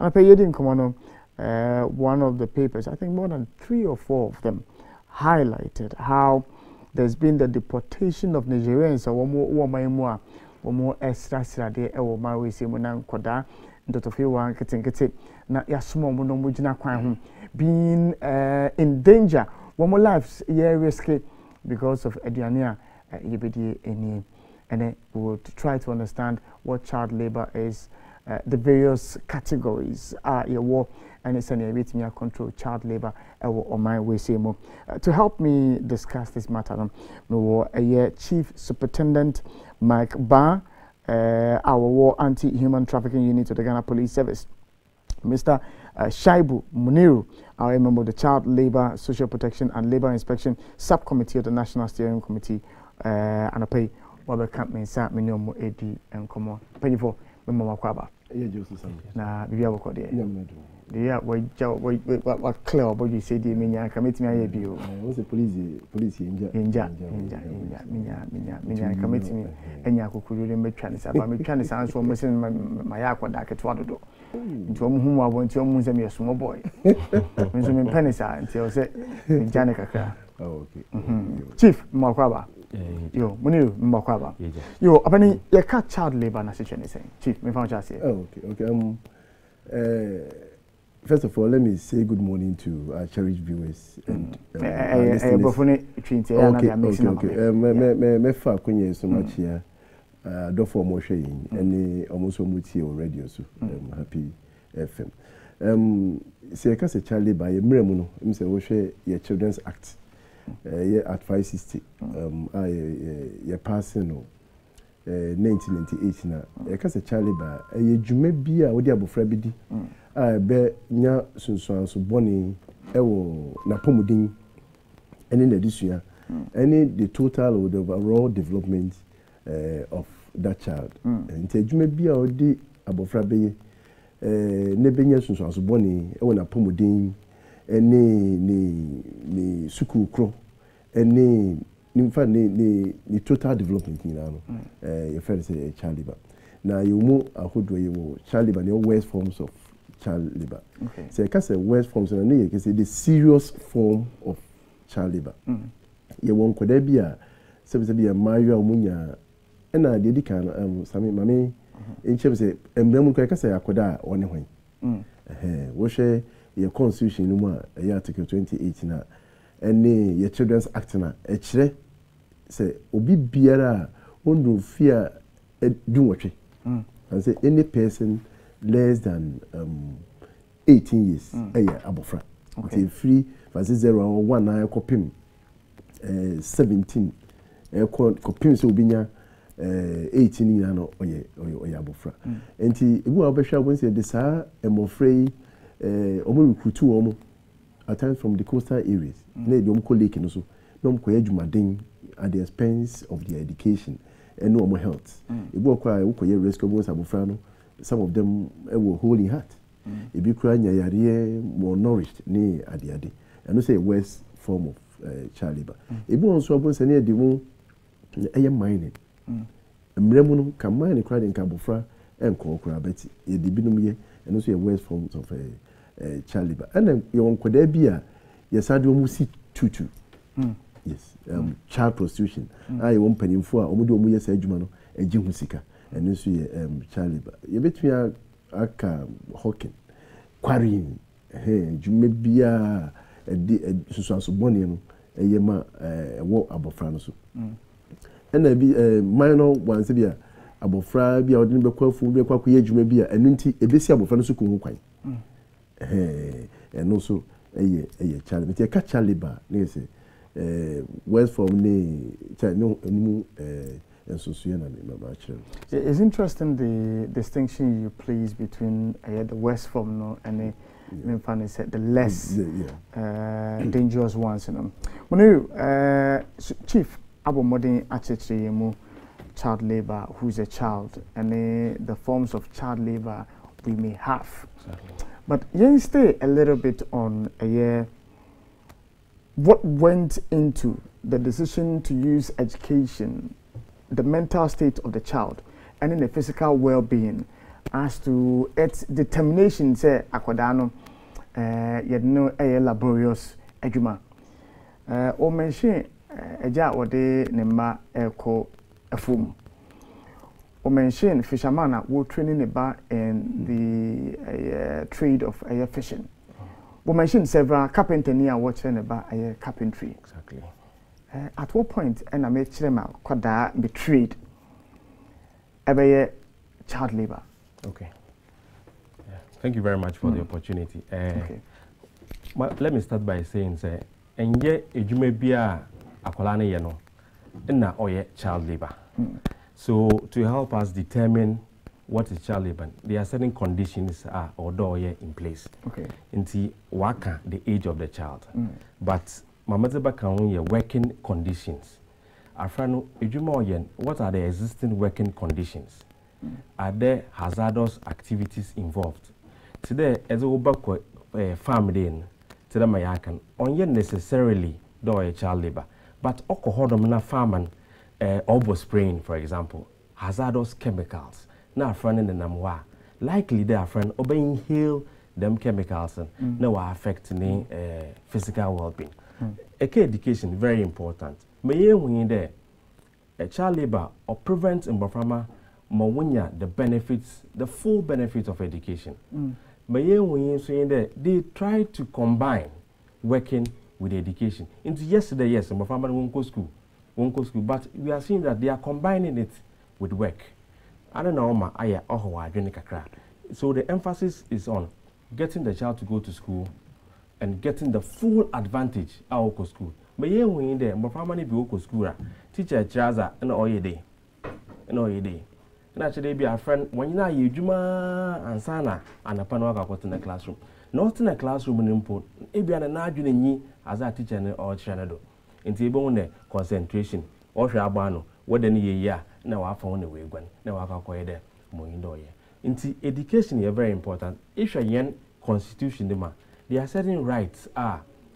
I pay you didn't come on one of the papers, I think more than 3 or 4 of them highlighted how there's been the deportation of Nigerians or more extra day or my way say when koda to feel one kete na ya small no mujina kwan being in danger one more lives risky because of eduania yebedi any and we will try to understand what child labor is, the various categories are war and it's an ability to control child labor on my way say more. To help me discuss this matter, Chief Superintendent Mike Anti, our war anti-human trafficking unit of the Ghana Police Service. Mr. Shaibu Muniru, our member of the Child Labor, Social Protection and Labor Inspection Subcommittee of the National Steering Committee, and I pay Camp Mensa Minyomo AD and come on. Pay for Mama Kwaba. Na Bibia Wokode. Yeah, what clear about you say the minya committee me bio. What's the police inja committee me enya kokuru le metwa ne saba metwa ne san so mo sen ma ya akoda keto adodo. Nti omo hu abo nti omo nsem ye small boy. Nso me penisa nti o se inja ne kakra. Oh, okay. Chief Mwakwaba. Yo, Muniru Mwakwaba. Yo, apani ye ka child labor na situation is saying. Chief, me found just here. Oh, okay. First of all, let me say good morning to our cherished viewers and listeners. Me fa kwenye so much here. Do for mo hwe yin ene almost mutie radio so happy FM. Say ka se child labor ye mremu no, em say wo hwe ye Children's Act. Ye at 560 ye passing no 1998 na ye ka se child labor ye dwuma bi a wo di abofra bi di be nya sunsuanso boni ewo na pomudin ene na disua ene the total or the overall development of that child nti adwuma bi a wo di abofra be ne benya sunsuanso boni ewo na pomudin ni suku kro ni mfa ni total development ni no your friend say child labor na you mu ahodo you child labor the worst forms of child labor. Okay. So I can say worst forms and you can say the serious form of child labor. You won't could there be a Mario Munya and I did can Sammy Mammy in Chip say emblem can say Akoda on when. Wash your constitution no article 28 na and your Children's Act na echere say obi biara won't fear do what and say any person less than 18 years abofra. Okay. Free versus 0 or 1 na kopim 17 kopim so obinya 18 years no oye abofra. Enti egu obehwa won say the sa emofrey omo recruit omo at times from the coastal areas. Na dey omo lake no so no ko adwumaden at the expense of their education and no more health. Egu okwa ukoye rescue boys abofra no some of them were holding heart. If you cry, you're more nourished, near adi. And you say worst form of child labor. If you want to open say near the moon, mining. Mremuno can mine a crying cabofra and call crabbetti. Ye dibinum ye, and also a worst forms of child labor. And then your uncle there be a yes, I do almost see tutu. Yes, child prostitution. I won't penny for Omodo Muyas Edumano, a Jimusika. And you see child labor. You bet me aka hawking, quarrying. Hey, you may be a so bonny a yema war above France. And there be a minor once a year above Fry be out in the quail food, be a quack age may be a ninety a bit above France. And also a child, but a catch child labor, say, words from no. It's interesting the distinction you place between the worst form and the less dangerous ones. Chief, Abu Modern actually child labor, who's a child, and the forms of child labor we may have. But you stay a little bit on what went into the decision to use education, the mental state of the child, and in the physical well-being as to its determination say akodano yet no a laborious adwuma o mention eja wode ne ma eko afum o mention fisherman wo training ne ba in the trade of fishing. We mentioned several carpenter near watching about carpentry. Exactly. At what point, and I made Chilema Koda betrayed child labor? Okay. Yeah. Thank you very much for the opportunity. Okay. Let me start by saying, say, and yet, you may be a Akolane Yeno, and now, child labor. So, to help us determine what is child labor, there are certain conditions although in place. Okay. Into waka the age of the child. But Mamateba can working conditions. Afrano ejuma what are the existing working conditions? Are there hazardous activities involved? Today, as we back farm in today my can only necessarily do a child labor, but okohodom na farm and spraying, for example, hazardous chemicals. Now, friend in the namwa, likely their friend obeying inhale them chemicals and now affect physical well-being. Education very important. May you win there a child labor or prevent in Baframa Mawunya the benefits, the full benefits of education. May you win saying that they try to combine working with education. Into yesterday, yes, in Baframa won't go school, but we are seeing that they are combining it with work. I don't know, so the emphasis is on getting the child to go to school and getting the full advantage out of school. But yeah, when you there, but family be go school, teacher chaza and all your day, and all your day. And actually, be a friend when you know you juma and sana and a panwaka got in the classroom. Not in a classroom in input. It be an anajuni as a teacher or chanado. In the concentration or shabano. What any year now I found a way when now I can call there more into education is very important. If a young constitution demand, there are certain rights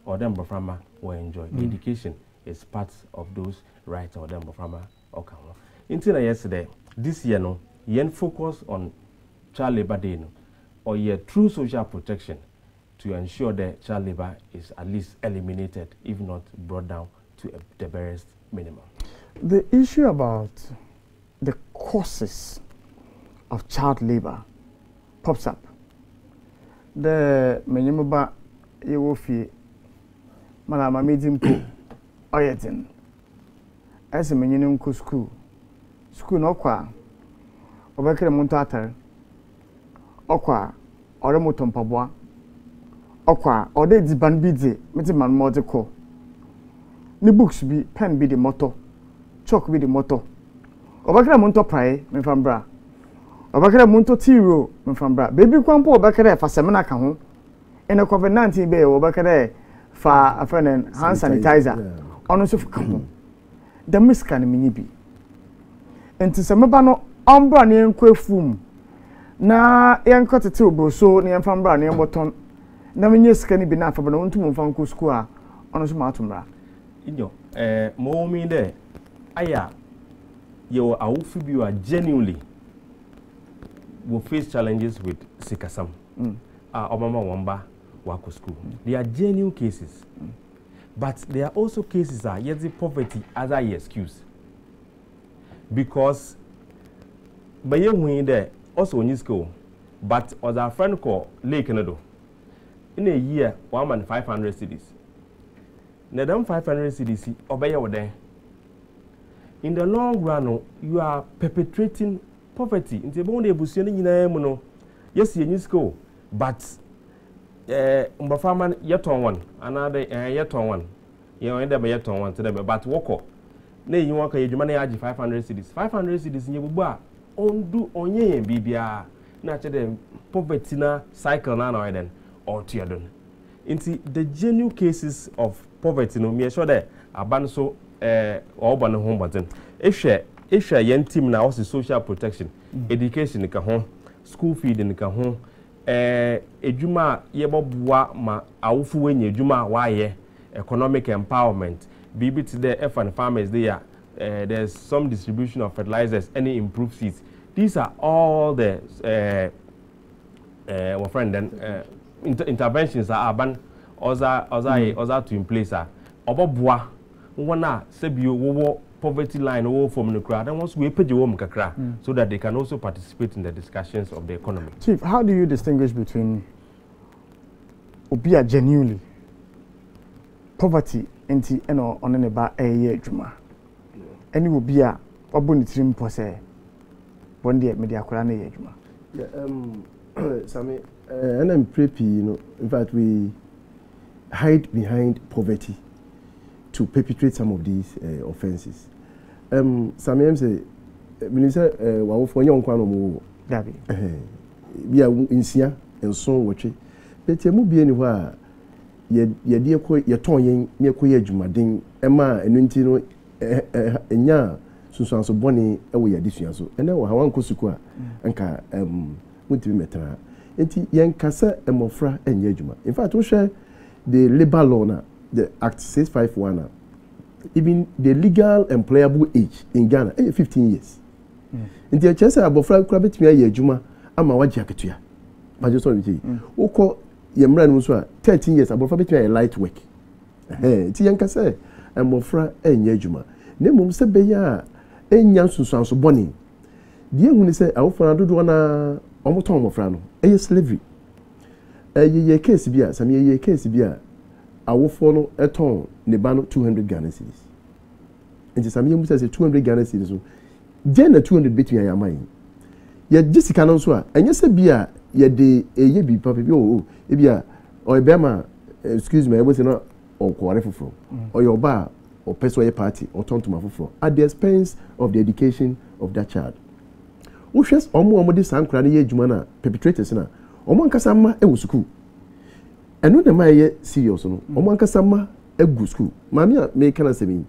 or them farmer will enjoy. Education is part of those rights or them farmer or come. Until yesterday, this year no, yen focus on child labor day no, or true social protection to ensure that child labor is at least eliminated, if not brought down to the barest minimum. The issue about the causes of child labor pops up. The menyumba yewofi malama medimpo oyeten as a menyunum ko school no kwa obekere muntu atar okwa ore moto mpaboa okwa ode diban bi de meti man modiko ni books bi pen bi de moto chalk bi de moto obekere muntu prae memfambra obekere muntu tiro memfambra baby kwampo obekere fa semina ka ho ene COVID-19 be obekere fa afenen hand sanitizer ono so ka ho the miska ni minyi bi enti semeba no ombra ne enkwefum na yenkotete oboso ne yemfambra ne yemboton na menye sika ni bi na afaba na wontum mfanko school a ono so ma atumra inyo mo mi de aya you awufu bi wa genuinely will face challenges with sikasam omama wamba wako school. There are genuine cases, but there are also cases that yet the poverty as a excuse because by you there also in school, but as a friend called Lake Canado in a year 1,500 cities. Now them 500 cities obey you there. In the long run, you are perpetrating poverty. In the bone ebusiani yes, in school, but farmer yet on one, another yet on one. You end up yet on one to them, but walk. Nay, you walk a money 500 cities. 500 cities in your bar. On do on ye and BBR. Naturally, poverty na cycle na no then or tiadon. Into the genuine cases of poverty, no, me sure that a ban so or ban home button. If share young team now also social protection, education in home, school feeding in home, ejuma yebobwa ma awufu wenye ejuma waye economic empowerment. BB today F and farmers there. There's some distribution of fertilizers, any improved seeds. These are all the my friend then interventions are ban oza to in place obobua wona sebio wo poverty line wo from the crowd and once we pay the home kakra so that they can also participate in the discussions of the economy. Chief, how do you distinguish between obia genuinely poverty enti eno onene ba eye adwuma any obia oboni trim po say one day media akora na eye adwuma? Sami, and I'm preppy, you know. In fact, we hide behind poverty to perpetrate some of these offenses. Sami, I'm say, Minister, wa for young kwano mo. Dabi. We are insia and so watch it. But you must be anywhere. Ye dear ko ye ton me ko ye adwumaden ema enu nti no enya sunsuanso boni e wo ye disuanso ene wo hawan kosuku a anka mutimi metra enti yen kasa emofra enye adwuma. In fact, we share the labor law na the Act 651 even the legal employable age in Ghana 15 years. Enti a chance abofra kura betimi aye adwuma ama waje aketua. Ba je so bi woko yemra no so a 13 years abofra betimi aye light work. Enti yen kasa emofra enye adwuma. Ne mum se be ya enya sunsuanso boni. Die hu ni se awofra dodo na omoton mofra no eye slavery. Ye case bia some ye case bia awofo no eton ne ba no 200 Ghana cedis. Enti some ye musa say 200 Ghana cedis so je na 200 between ayaman. Ye jisika no so a enye se bia ye de eye bi papa bi e bia o be ma excuse me e say no okware foforo or your bar or person party or turn to my foforo at the expense of the education of that child. Uhwes omo de sankra na ye adwuma na perpetrators na omo ankasa ma e wo school eno na ma ye serious no omo ankasa ma egu school mami a me kana semi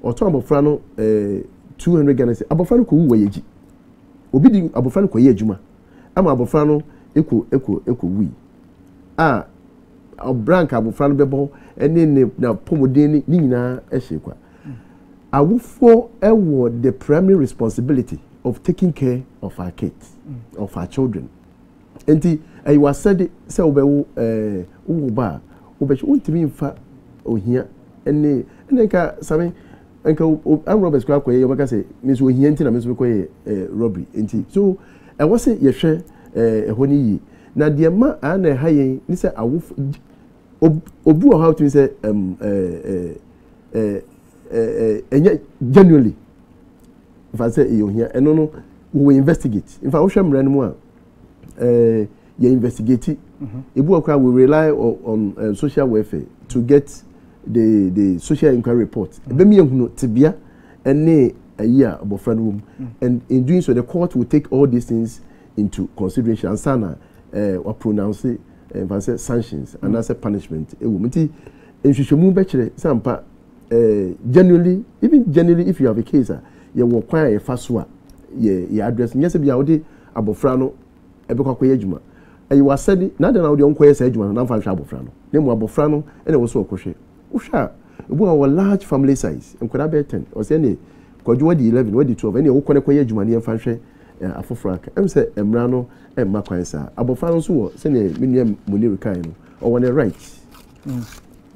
oto abofra no 200 Ghana cedis abofra no ko wu yeji obi di abofra no ko ye adwuma ama abofra no eko wi brank abofra no bebo ene na pomodeni ni nyina ehye kwa awofo ewo the primary responsibility of taking care of our kids, of our children. And I was said, so ba, untimi infa ohia, and then something, uncle, I'm Robert Scrap, where you say, Miss Wihiantin, Miss Wicoy, robbery. And so I was say, you share a honey. Now, dear ma, and a high, Mr. Awoof, Obu, how to say, and yet genuinely. If I say you here, and no, we will investigate. In fact, we shall run more. You investigate. If we rely on social welfare to get the social inquiry report. Be me no tibia, and a year about friend room, and in doing so, the court will take all these things into consideration. And sana or pronounce it, if I say sanctions and that's a punishment. A woman, and she should move back to sampa. Generally, if you have a case. Ye wo kwan ye faswa ye address nyese bia wode abofra no ebekwa kwa adwuma ayi wasedi na de na wode onko ye sa adwuma na mfa hwa abofra no ne mu abofra no ene wo so okohwe uhwa ebu a large family size enkoda be 10 o se ne kwadwo wadi 11 wadi 12 ene wo kone kwa adwuma ne mfa hwe afofra aka em se emra no emma kwan sa abofra no so wo se ne menua moniri kan no o won right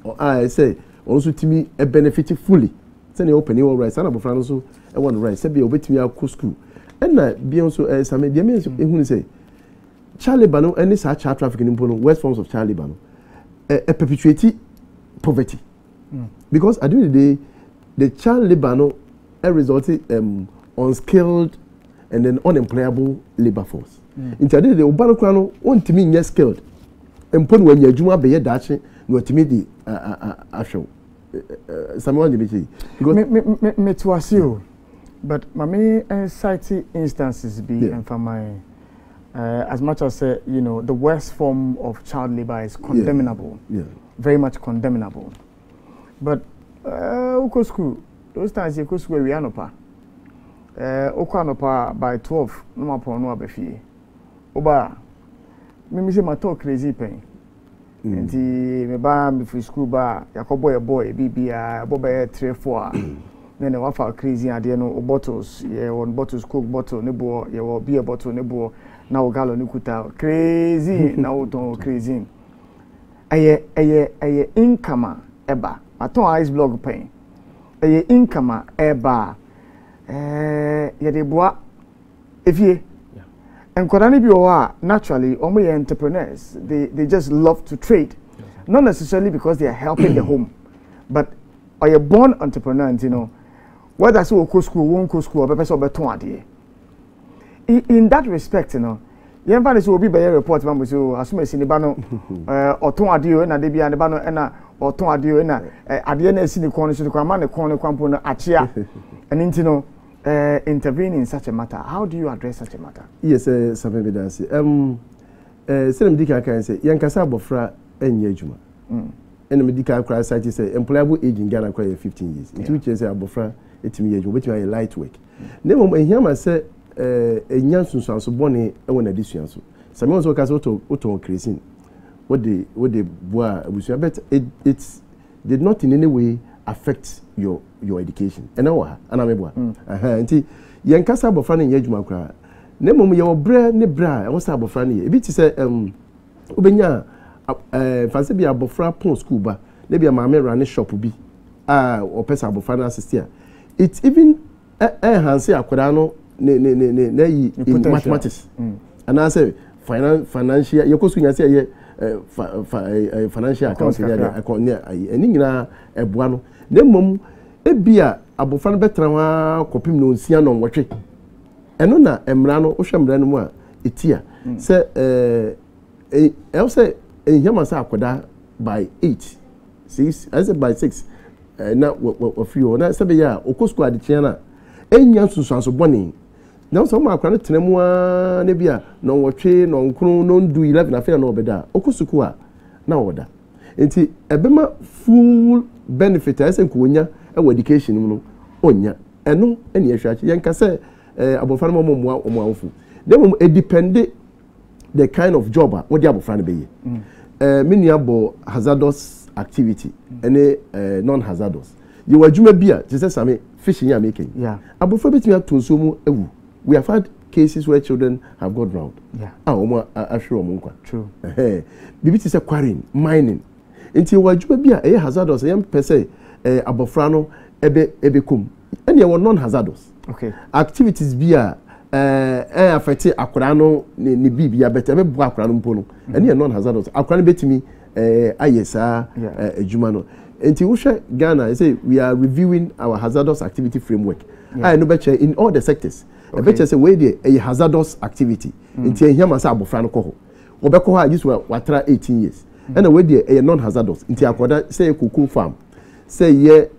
o I say also timi e benefit fully se ne open your right sana abofra no so I want right. Say be obetimi akọ school. And na be also some the means ehun say child labor no any such child trafficking in Pono worst forms of child labor no perpetuate poverty. Because at the end of the day the child labor no resulted unskilled and then unemployable labor force. In the end of the obano kra no ontimi nye skilled. Empon when adwuma be ye dache no otimi di ahwe. Someone because me to assume. But many citing instances be and for my as much as you know the worst form of child labor is condemnable, very much condemnable. But uko school those times you go school we anopa, uko anopa by 12 no ma po no abefie. Oba me say my talk crazy pain. Nti me ba me free school ba yakobo boy bibia boba 3-4. then we have crazy idea no bottles, one bottles Coke bottle ne bo, beer bottle ne bo, now gallon ne kuta crazy, now don't crazy. Aye income eba. Aton ice blog pain. Aye income eba. Yede boa if ye and Kodani Bioa naturally only entrepreneurs they just love to trade, not necessarily because they are helping the home, but are you born entrepreneurs, you know, whether so go school, won't go school, or person beton in that respect, you know, you ever will be by a report, Mamma, so as soon as in the bano or ton adio and they be an bano and or ton adio and at the end of the corner to the command the corner component at here and you know. Intervene in such a matter. How do you address such a matter? Yes, Sabe Dancy. Senem dika can say, Yankasa Bofra and Yejuma. And medical cry site is employable age in Ghana 15 years. In 2 years, Bofra, it's me, which are light work. Never mind, here say, a Yansun so bonny, I want addition. So, some also has auto increasing. What they bois, but it did not in any way affect your education. And now, and I'm able. Auntie, Yankasa Bofran and Yejuma cry. Nemo, your bread, ne bra, and what's up, Bofrani? A bit to say, Ubenya, fancy be a Bofra Pon school bar, maybe a mamma run a shop will be, or Pesa Bofana assistia. It's even a Hansi Aquadano, in mathematics. And I say, financial, your costume, I say, financial accounts, and a buano. Nemum, a beer, a Bofan betra, copim no ciano, watch. And on a Emrano, Osham Ranua, Etia. Say, Else, a Yamasa Aquada by 8, 6, I said by 6. Now, what few, and I said, yeah, Okosqua de Chiana, and Yansu Sanso Bonnie. Now, some are credit Nemua, Nebia, no watching, no crew, no do 11 affair no beda, Okosukua, now order. And see, a bema full benefit as a Kunya, our education, Onya, and no, any issue, Yanka say, about Fanamo or Mwafu. Then it depended the kind of job, what the Abu Fan be. Many abo hazardous activity, and non hazardous. You were Juma beer, just as fishing you are making. Yeah. Abu Fabit me to Sumu. We have had cases where children have got drowned. Yeah. True. Bibi is a quarrying, mining. Until what you be a hazardous, a young per se, abofrano, ebekum. And you were non hazardous. Okay. Activities be a affect Aquano, ni Bibia, better a Buakranum Pono. And you are non hazardous. Aquan bet me, Ayesa, Jumano. Until Usha Ghana, I say we are reviewing our hazardous activity framework. I know better in all the sectors. I bet you say way there a hazardous activity. Until here must have Bofrano Coho. Obeko used to watra 18 years. And away there a non-hazardous. Until Aquada say a cuckoo farm, say ye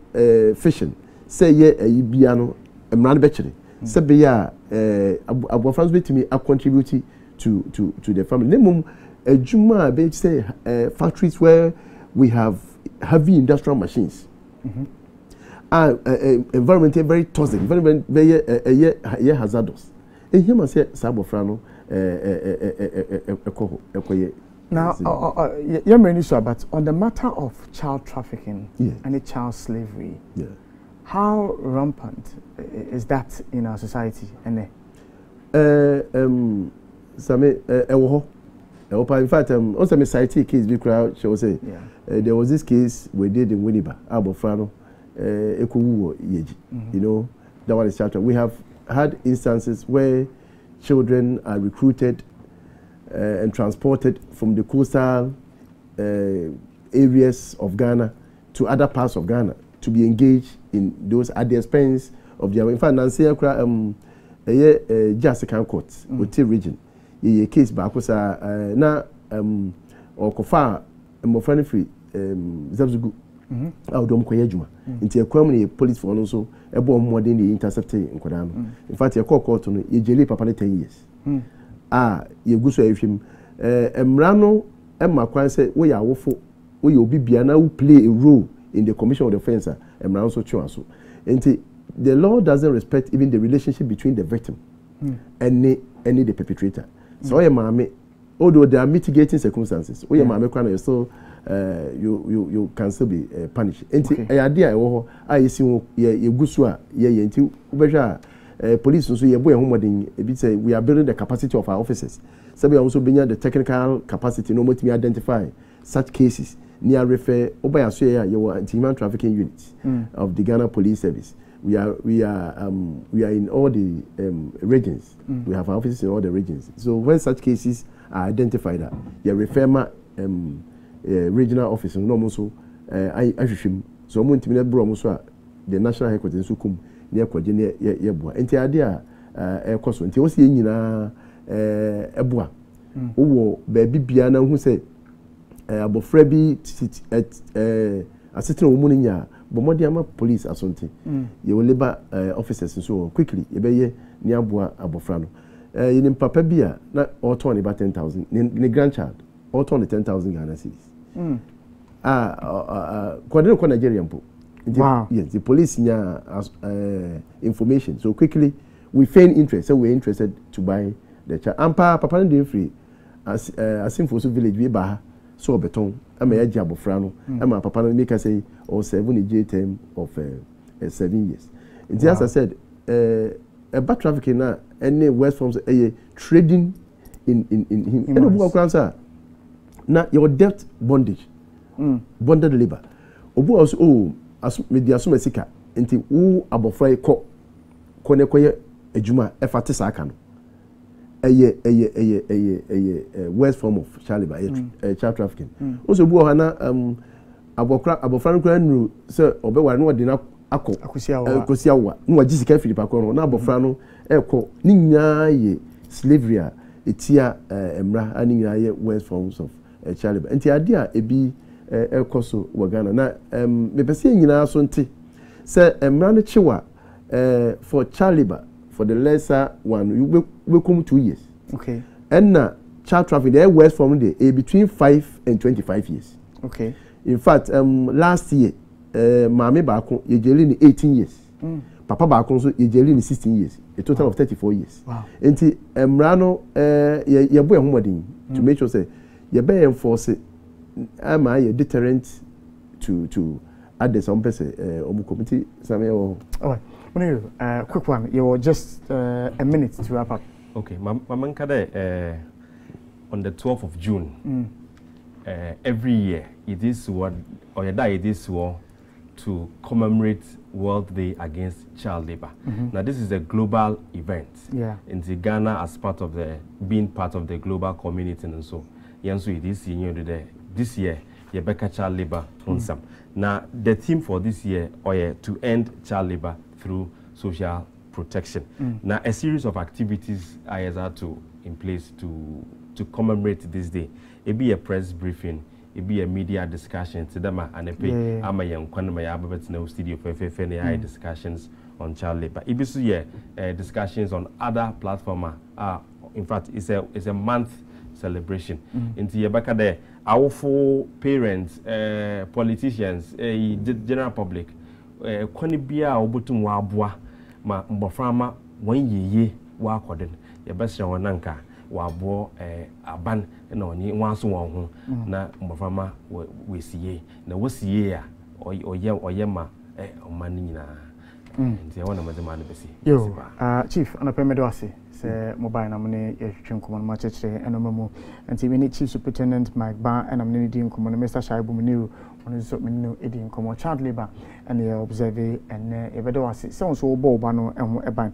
fishing, say ye a biano, a man betchery. Say be ya Abofrans with me a contributing to the family. Nemum a Juma be say factories where we have heavy industrial machines. Environment very toxic, very hazardous. And here must say Sabofrano now, you're many sure, but on the matter of child trafficking and child slavery, how rampant is that in our society? And in fact, also my society case we crowd shall say there was this case we did in Winneba, Abofrano. You know, that one is chapter. We have had instances where children are recruited and transported from the coastal areas of Ghana to other parts of Ghana to be engaged in those at the expense of their. In fact, Nancy Jessica Court, Oti region, a case back was na or Kofa and Mofani free Zabzugu. Out of Koyajuma. Into a community police for also a bomb more than the intercepted in Kodano. In fact, your court on a jelly papa 10 years. You go so if him Emrano and Macquarie said, we are woeful, we will be Biana who play a role in the commission of the offense, Emrano so choaso. And the law doesn't respect even the relationship between the victim and the perpetrator. So, I mammy, although there are mitigating circumstances, we are so you can still be punished. And I idea I see ye gusua ye until police so ye boy home say we are building the capacity of our officers. So we also bring the technical capacity no more to identify such cases near refer over your anti-human trafficking units of the Ghana Police Service. We are in all the regions. We have offices in all the regions. So when such cases are identified, you refer regional office no more so I so mo ntimi na bro mo so the national headquarters so kum near kwaje ne ye boa enti ade a ekoso enti o se nyina eboa wo ba bibia na hu se abofra bi asitin wo mu nya bomodi ama police asonte ye wo labor officers so quickly ye be ye ni aboa abofra no yin papa bia na auto ne ba 10,000 ne grandchild auto ne 10,000 Ghana cedis Kwadino kwa Nigeria mpo. Wow. Yes, the police nya information. So quickly we feign interest. So we're interested to buy the child. Ampa papa no free as Simfoso village we ba so beton. Ama ya abofra no. Ama papa no make us say or 7 J term of 7 years. And as I said, about trafficking na any west forms trading in him. Any book answer. Na your debt bondage. Bonded labor. Obu also media so mesika enti wo abofra ko ne koye adwuma efate saka no worst form of child labor child trafficking. Also bu ha na abofra no kra nu se obeware no de na akosiawa no wa gisika filipa ko no na abofra no ekọ ni nyina ye slavery a etia emra ani nyina ye worst forms of child labor. Enti ade a ebi ekoso wagana na me pese nyina so nti se emra no chiwa for child labor for the lesser one you will come 2 years. Okay. And child trafficking there worst from the between 5 and 25 years. Okay. In fact last year mama baako ye jeli ni 18 years. Papa baako so ye jeli ni 16 years. A total of 34 years. Wow. Enti emra no ye bo ehomodin to make sure say ye be enforce am a deterrent to add some person committee some all right. Quick one. You're just a minute to wrap up. Okay, Mama Nkade, on the 12th of June, every year it is what or it is to commemorate World Day Against Child Labor. Now this is a global event. Yeah. In the Ghana as part of being part of the global community and so. This year, Yebeka child labor on some. Now, the theme for this year to end child labor through social protection. Now, a series of activities are in place to commemorate this day. It be a press briefing, it be a media discussion. And a pay studio for discussions on child labor. It be discussions on other platforms. In fact, it's a month celebration. Into Yebeka there, our four parents, politicians, general public, kwani bia obutum wa aboa ma mboframa wan yeye wa akoden yebesra wonanka wa abo aban na oni wanso won ho na mboframa wesiye na wosiye a oye ma oman nyina nti e wona mazema na besi yo chief anapemedo ase se mobile na mne yehwetwe nkomo ma chechire enomamu nti we need chief superintendent Mike and I'm needing nkomo na Mr. Shaibu Muniru on so menu edi nkomo child labor and you observe and ebedo ase se on so obo ba no eho eban